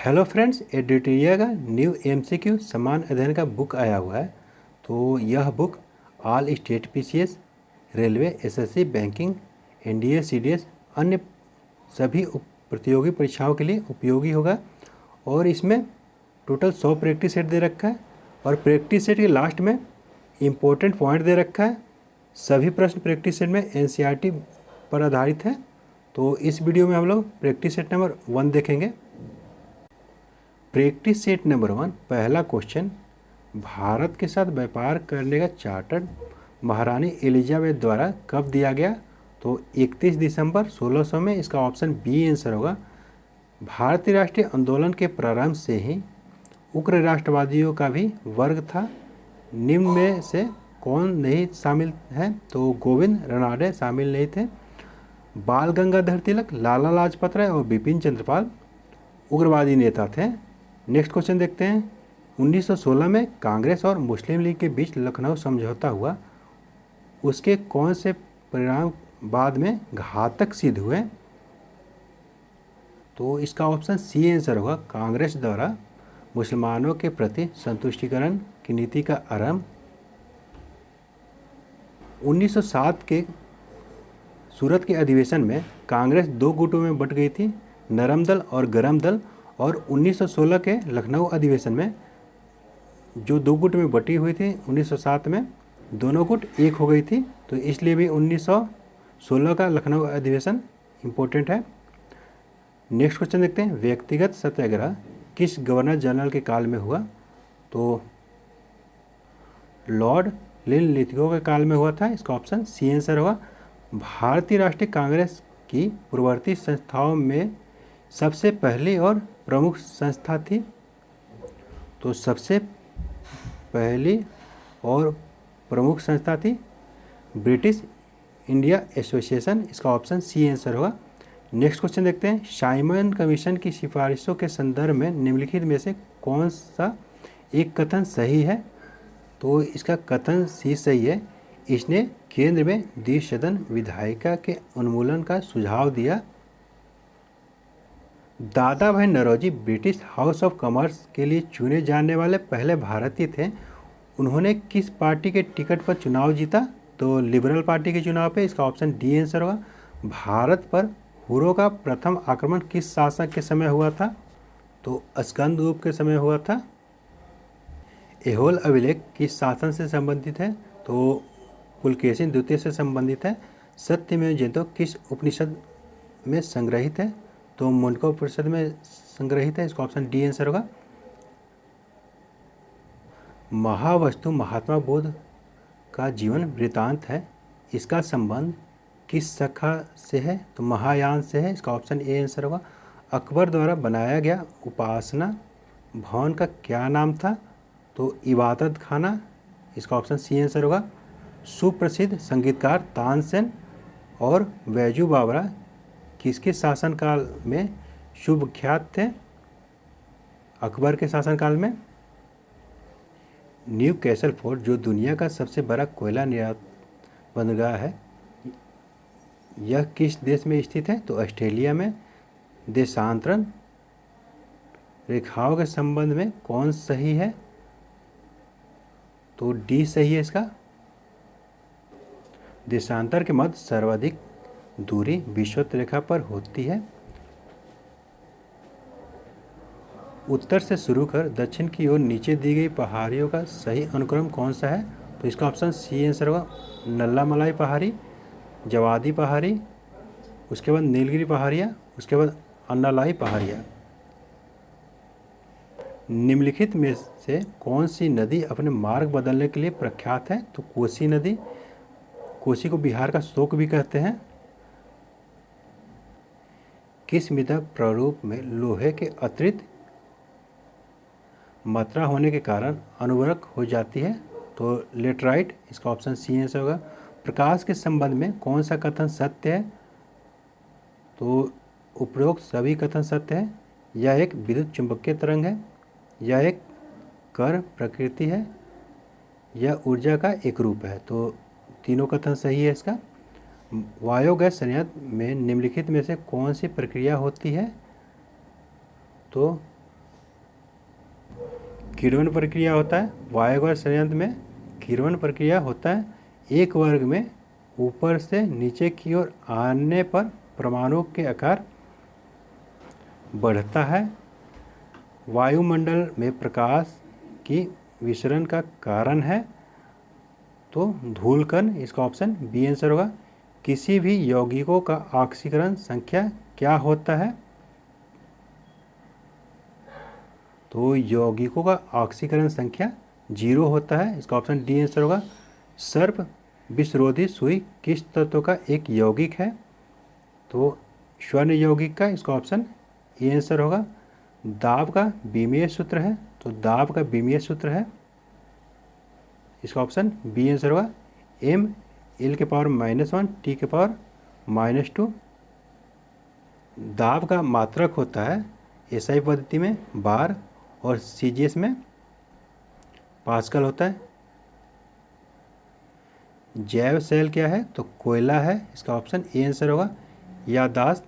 Hello friends, एडिटोरिया का new MCQ समान अध्ययन का बुक आया हुआ है। तो यह book all state PCS, railway, SSC, banking, NDA, CDS, अन्य सभी प्रतियोगी परीक्षाओं के लिए उपयोगी होगा। और इसमें टोटल 100 प्रैक्टिस सेट दे रखा है और प्रैक्टिस सेट के लास्ट में इम्पोर्टेंट पॉइंट दे रखा है। सभी प्रश्न प्रैक्टिस सेट में एनसीईआरटी पर आधारित है। तो इस वीडियो में हम लोग प्रैक्टिस सेट नंबर 1 देखेंगे। प्रैक्टिस सेट नंबर 1, पहला क्वेश्चन, भारत के साथ व्यापार करने का चार्टर महारानी एलिजाबेथ द्वारा कब दिया गया? तो 31 दिसंबर 1600 में। इसका ऑप्शन बी आंसर होगा। भारतीय राष्ट्रीय आंदोलन के प्रारंभ से ही उग्र राष्ट्रवादियों का भी वर्ग था। निम्न में से कौन नहीं शामिल है? तो गोविंद रनाडे शामिल नहीं थे। बाल गंगाधर तिलक, लाला लाजपत राय और बिपिन चंद्रपाल उग्रवादी नेता थे। नेक्स्ट क्वेश्चन देखते हैं। 1916 में कांग्रेस और मुस्लिम लीग के बीच लखनऊ समझौता हुआ। उसके कौन से परिणाम बाद में घातक सिद्ध हुए? तो इसका ऑप्शन सी आंसर होगा। कांग्रेस द्वारा मुसलमानों के प्रति संतुष्टिकरण की नीति का आरंभ। 1907 के सूरत के अधिवेशन में कांग्रेस 2 गुटों में बंट गई थी, नरम दल और गरम दल। और 1916 के लखनऊ अधिवेशन में जो 2 गुट में बटी हुई थी 1907 में, दोनों गुट एक हो गई थी। तो इसलिए भी 1916 का लखनऊ अधिवेशन इम्पोर्टेंट है। नेक्स्ट क्वेश्चन देखते हैं। व्यक्तिगत सत्याग्रह किस गवर्नर जनरल के काल में हुआ? तो लॉर्ड लिनलिथगो के काल में हुआ था। इसका ऑप्शन सी आंसर होगा। भारतीय राष्ट्रीय कांग्रेस की पूर्ववर्ती संस्थाओं में सबसे पहली और प्रमुख संस्था थी। तो सबसे पहली और प्रमुख संस्था थी ब्रिटिश इंडिया एसोसिएशन। इसका ऑप्शन सी आंसर होगा। नेक्स्ट क्वेश्चन देखते हैं। साइमन कमीशन की सिफारिशों के संदर्भ में निम्नलिखित में से कौन सा एक कथन सही है? तो इसका कथन सी सही है। इसने केंद्र में द्विसदन विधायिका के उन्मूलन का सुझाव दिया। Dadabhai Naoroji British House of Commons के लिए चुने जाने वाले पहले भारतीय थे। उन्होंने किस पार्टी के टिकट पर चुनाव जीता? तो लिबरल पार्टी के चुनाव पे। इसका ऑप्शन डी आंसर होगा। भारत पर हुरों का प्रथम आक्रमण किस शासक के समय हुआ था? तो स्कंदगुप्त के समय हुआ था। ऐहोल अभिलेख किस शासन से संबंधित है? तो पुलकेशिन द्वितीय से संबंधित है। सत्यमेव जयते किस उपनिषद में संग्रहित है? तो मुंडका उपनिषद में संग्रहित है। इसका ऑप्शन डी आंसर होगा। महावस्तु महात्मा बुद्ध का जीवन वृतांत है। इसका संबंध किस शाखा से है? तो महायान से है। इसका ऑप्शन ए आंसर होगा। अकबर द्वारा बनाया गया उपासना भवन का क्या नाम था? तो इबादत खाना। इसका ऑप्शन सी आंसर होगा। सुप्रसिद्ध संगीतकार तानसेन और बैजू बावरा किसके शासनकाल में शुभ ख्यात थे? अकबर के शासनकाल में। न्यू कैसल फोर्ट जो दुनिया का सबसे बड़ा कोयला निर्यात बंदरगाह है, यह किस देश में स्थित है? तो ऑस्ट्रेलिया में। देशांतरण रेखाओं के संबंध में कौन सही है? तो डी सही है इसका। देशांतर के मध्य सर्वाधिक दूरी विषुवत रेखा पर होती है। उत्तर से शुरू कर दक्षिण की ओर नीचे दी गई पहाड़ियों का सही अनुक्रम कौन सा है? तो इसका ऑप्शन सी आंसर होगा। नल्लामलाई पहाड़ी, जवादी पहाड़ी, उसके बाद नीलगिरी पहाड़ियाँ, उसके बाद अन्नालाई पहाड़ियाँ। निम्नलिखित में से कौन सी नदी अपने मार्ग बदलने के लिए प्रख्यात है? तो कोसी नदी। कोसी को बिहार का शोक भी कहते हैं। किस मृदा प्रारूप में लोहे के अतिरिक्त मात्रा होने के कारण अनुवर्क हो जाती है? तो लेटराइट। इसका ऑप्शन सी आंसर होगा। प्रकाश के संबंध में कौन सा कथन सत्य है? तो उपरोक्त सभी कथन सत्य है। यह एक विद्युत चुंबकीय तरंग है, यह एक कर प्रकृति है, यह ऊर्जा का एक रूप है। तो तीनों कथन सही है इसका। बायोगैस संयंत्र में निम्नलिखित में से कौन सी प्रक्रिया होती है? तो किण्वन प्रक्रिया होता है वायुगोल संयंत्र में किण्वन प्रक्रिया होता है। एक वर्ग में ऊपर से नीचे की ओर आने पर परमाणु के आकार बढ़ता है। वायुमंडल में प्रकाश की विसरण का कारण है तो धूलकण, इसका ऑप्शन बी आंसर होगा। किसी भी यौगिकों का ऑक्सीकरण संख्या क्या होता है? तो यौगिकों का ऑक्सीकरण संख्या 0 होता है, इसका ऑप्शन डी आंसर होगा। सर्प विषरोधी सुई किस तत्व का एक यौगिक है? तो स्वर्ण यौगिक का, इसका ऑप्शन ए आंसर होगा। दाब का विमीय सूत्र है, तो दाब का विमीय सूत्र है, इसका ऑप्शन बी आंसर होगा। m l के पावर -1 t के पावर -2। दाब का मात्रक होता है एसआई पद्धति में बार और सीजीएस में पास्कल होता है। जैव सेल क्या है? तो कोयला है, इसका ऑप्शन ए आंसर होगा। याददाश्त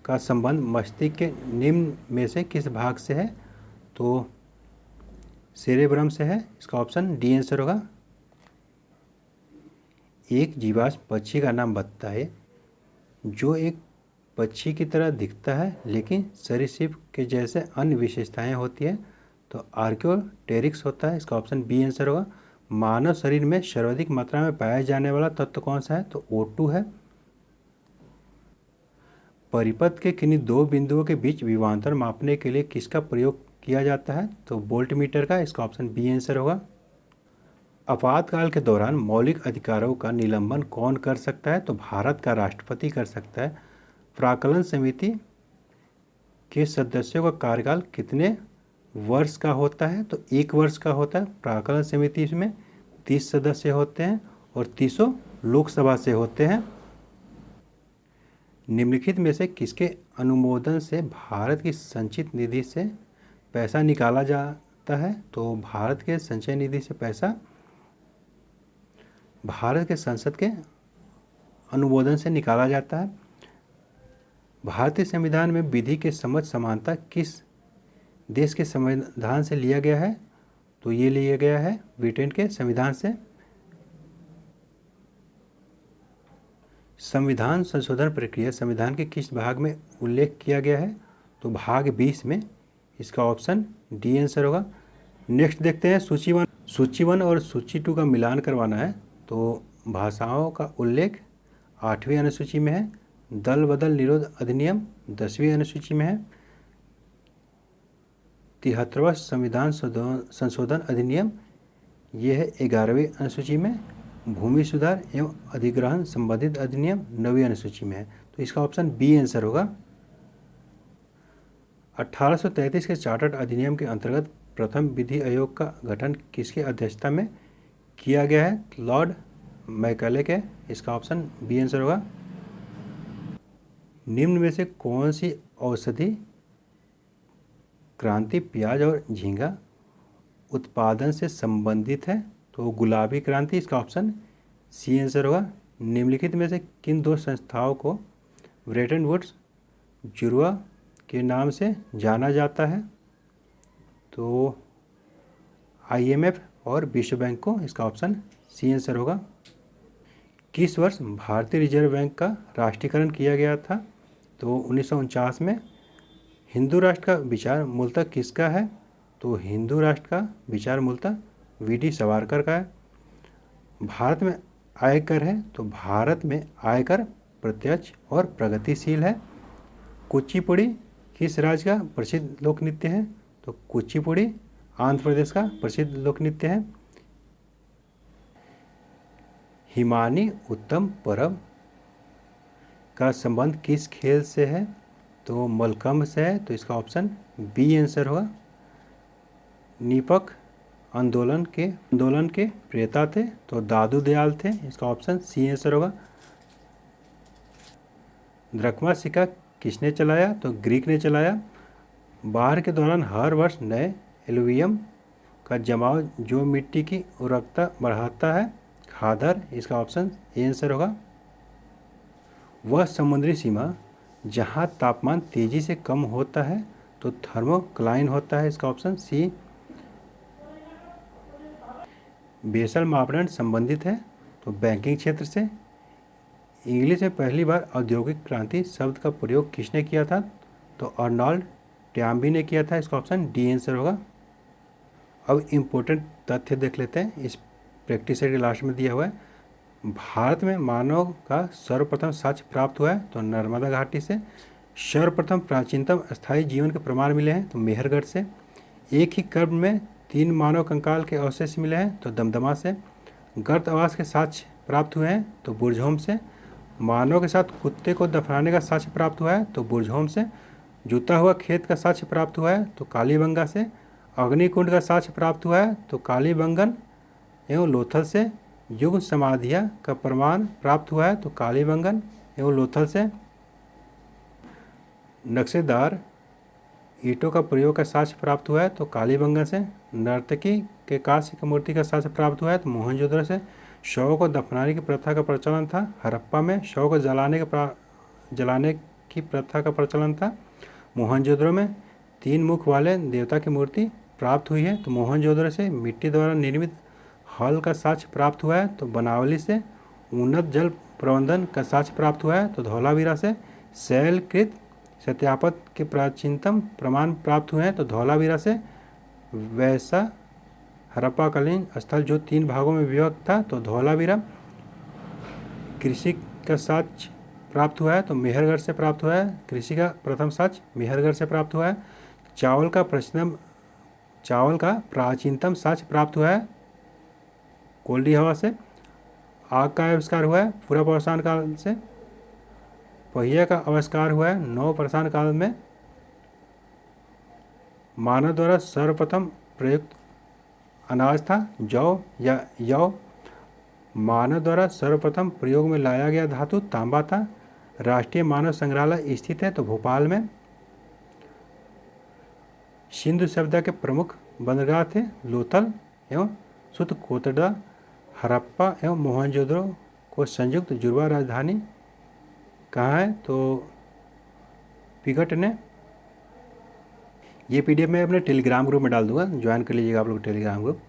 का संबंध मस्तिष्क के निम्न में से किस भाग से है? तो सेरेब्रम से है, इसका ऑप्शन डी आंसर होगा। एक जीवाश्म पक्षी का नाम बताइए जो एक पक्षी की तरह दिखता है लेकिन सरीसृप के जैसे अन्य विशेषताएं होती है। तो आर्कियोटेरिक्स होता है, इसका ऑप्शन बी आंसर होगा। मानव शरीर में सर्वाधिक मात्रा में पाया जाने वाला तत्व कौन सा है? तो O2 है। परिपथ के किन्हीं दो बिंदुओं के बीच विभवांतर मापने के लिए किसका प्रयोग किया जाता है? तो वोल्टमीटर का, इसका ऑप्शन बी आंसर होगा। आपातकाल के दौरान मौलिक अधिकारों का निलंबन कौन कर सकता है? तो भारत का राष्ट्रपति कर सकता है। प्राक्कलन समिति के सदस्यों का कार्यकाल कितने वर्ष का होता है? तो 1 वर्ष का होता है। प्राक्कलन समिति में 30 सदस्य होते हैं और 30 लोकसभा से होते हैं। निम्नलिखित में से किसके अनुमोदन से भारत की संचित निधि से पैसा निकाला जाता है? तो भारत के संचय निधि से पैसा भारत के संसद के अनुमोदन से निकाला जाता है। भारतीय संविधान में विधि के समझ समानता किस देश के संविधान से लिया गया है? तो ये लिया गया है ब्रिटेन के संविधान से। संविधान संशोधन प्रक्रिया संविधान के किस भाग में उल्लेख किया गया है? तो भाग 20 में, इसका ऑप्शन डी आंसर होगा। नेक्स्ट देखते हैं सूची 1 और सूची 2 का मिलान करवाना है। तो भाषाओं का उल्लेख 8वीं अनुसूची में है। दल बदल निरोध अधिनियम 10वीं अनुसूची में है। 73वां संविधान संशोधन अधिनियम ये है 11वीं अनुसूची में। भूमि सुधार एवं अधिग्रहण संबंधित अधिनियम 9वीं अनुसूची में है। तो इसका ऑप्शन बी आंसर होगा। 1833 के चार्टर्ड अधिनियम के अंतर्गत प्रथम विधि आयोग का गठन किसके अध्यक्षता में किया गया है? लॉर्ड मैकाले के, इसका ऑप्शन बी आंसर होगा। निम्न में से कौन सी औषधि क्रांति प्याज और झींगा उत्पादन से संबंधित है? तो गुलाबी क्रांति, इसका ऑप्शन सी आंसर होगा। निम्नलिखित में से किन दो संस्थाओं को ब्रेटन वुड्स जुड़वा के नाम से जाना जाता है? तो IMF और विश्व बैंक को, इसका ऑप्शन सी आंसर होगा। किस वर्ष भारतीय रिजर्व बैंक का राष्ट्रीयकरण किया गया था? तो 1949 में। हिंदू राष्ट्र का विचार मूलतः किसका है? तो हिंदू राष्ट्र का विचार मूलतः VD सावरकर का है। भारत में आयकर है, तो भारत में आयकर प्रत्यक्ष और प्रगतिशील है। कुचिपुड़ी किस राज्य का प्रसिद्ध लोक नृत्य है? तो कुचिपुड़ी आंध्र प्रदेश का प्रसिद्ध लोक नृत्य है। हिमानी उत्तम पर्व का संबंध किस खेल से है? तो मलखंभ से है, तो इसका ऑप्शन बी आंसर होगा। नीपक आंदोलन के प्रेता थे, तो दादू दयाल थे, इसका ऑप्शन सी आंसर होगा। द्रकमा सिक्का किसने चलाया? तो ग्रीक ने चलाया। बाढ़ के दौरान हर वर्ष नए एलुवियम का जमाव जो मिट्टी की उर्वरकता बढ़ाता है, खादर, इसका ऑप्शन ए आंसर होगा। वह समुद्री सीमा जहाँ तापमान तेज़ी से कम होता है तो थर्मोक्लाइन होता है, इसका ऑप्शन सी। बेसल मापदंड संबंधित है तो बैंकिंग क्षेत्र से। इंग्लिश में पहली बार औद्योगिक क्रांति शब्द का प्रयोग किसने किया था? तो अर्नोल्ड टॉयम्बी ने किया था। इसका ऑप्शन डी आंसर होगा। अब इम्पोर्टेंट तथ्य देख लेते हैं, इस प्रैक्टिस सेट के लास्ट में दिया हुआ है। भारत में मानव का सर्वप्रथम साक्ष्य प्राप्त हुआ है तो नर्मदा घाटी से। सर्वप्रथम प्राचीनतम स्थायी जीवन के प्रमाण मिले हैं तो मेहरगढ़ से। एक ही कब्र में 3 मानव कंकाल के अवशेष मिले हैं तो दमदमा से। गर्त आवास के साक्ष्य प्राप्त हुए हैं तो बुरझोम से। मानव के साथ कुत्ते को दफनाने का साक्ष्य प्राप्त हुआ है तो बुरझोम से। जूता हुआ खेत का साक्ष्य प्राप्त हुआ है तो कालीबंगा से। अग्निकुंड का साक्ष्य प्राप्त हुआ है तो कालीबंगन एवं लोथल से। युग समाधिया का प्रमाण प्राप्त हुआ है तो कालीबंगन एवं लोथल से। नक्शेदार ईंटों का प्रयोग का साक्ष्य प्राप्त हुआ है तो कालीबंगन से। नर्तकी के कांस्य की मूर्ति का साक्ष्य प्राप्त हुआ है तो मोहनजोदड़ो से। शव को दफनाने की प्रथा का प्रचलन था हड़प्पा में। शव को जलाने की प्रथा का प्रचलन था मोहनजोदड़ो में। 3 मुख वाले देवता की मूर्ति प्राप्त हुई है तो मोहनजोदड़ो से। मिट्टी द्वारा निर्मित हल का साक्ष्य प्राप्त हुआ है तो बनावली से। उन्नत जल प्रबंधन का साक्ष्य प्राप्त हुआ है तो धौलावीरा से। शैलकृत सत्यापन के प्राचीनतम प्रमाण प्राप्त हुए हैं तो धौलावीरा से। वैसा हड़प्पाकालीन स्थल जो 3 भागों में विभक्त था तो धौलावीरा। कृषि का साक्ष्य प्राप्त हुआ है तो मेहरगढ़ से प्राप्त हुआ है। कृषि का प्रथम साक्ष्य मेहरगढ़ से प्राप्त हुआ है। चावल का प्राचीनतम साक्ष्य प्राप्त हुआ है कोल्डी हवा से। आग का आविष्कार हुआ है पूरा पाषाण काल से। पहिया का आविष्कार हुआ है नव पाषाण काल में। मानव द्वारा सर्वप्रथम प्रयुक्त अनाज था जौ या यौ। मानव द्वारा सर्वप्रथम प्रयोग में लाया गया धातु तांबा था। राष्ट्रीय मानव संग्रहालय स्थित है तो भोपाल में। सिंधु सभ्यता के प्रमुख बंदरगाह थे लोथल एवं सुतकोतड़ा। हड़प्पा एवं मोहनजोदड़ो को संयुक्त जुड़वा राजधानी कहाँ है तो पिगट ने। ये PDF मैं अपने टेलीग्राम ग्रुप में डाल दूंगा, ज्वाइन कर लीजिएगा आप लोग टेलीग्राम ग्रुप।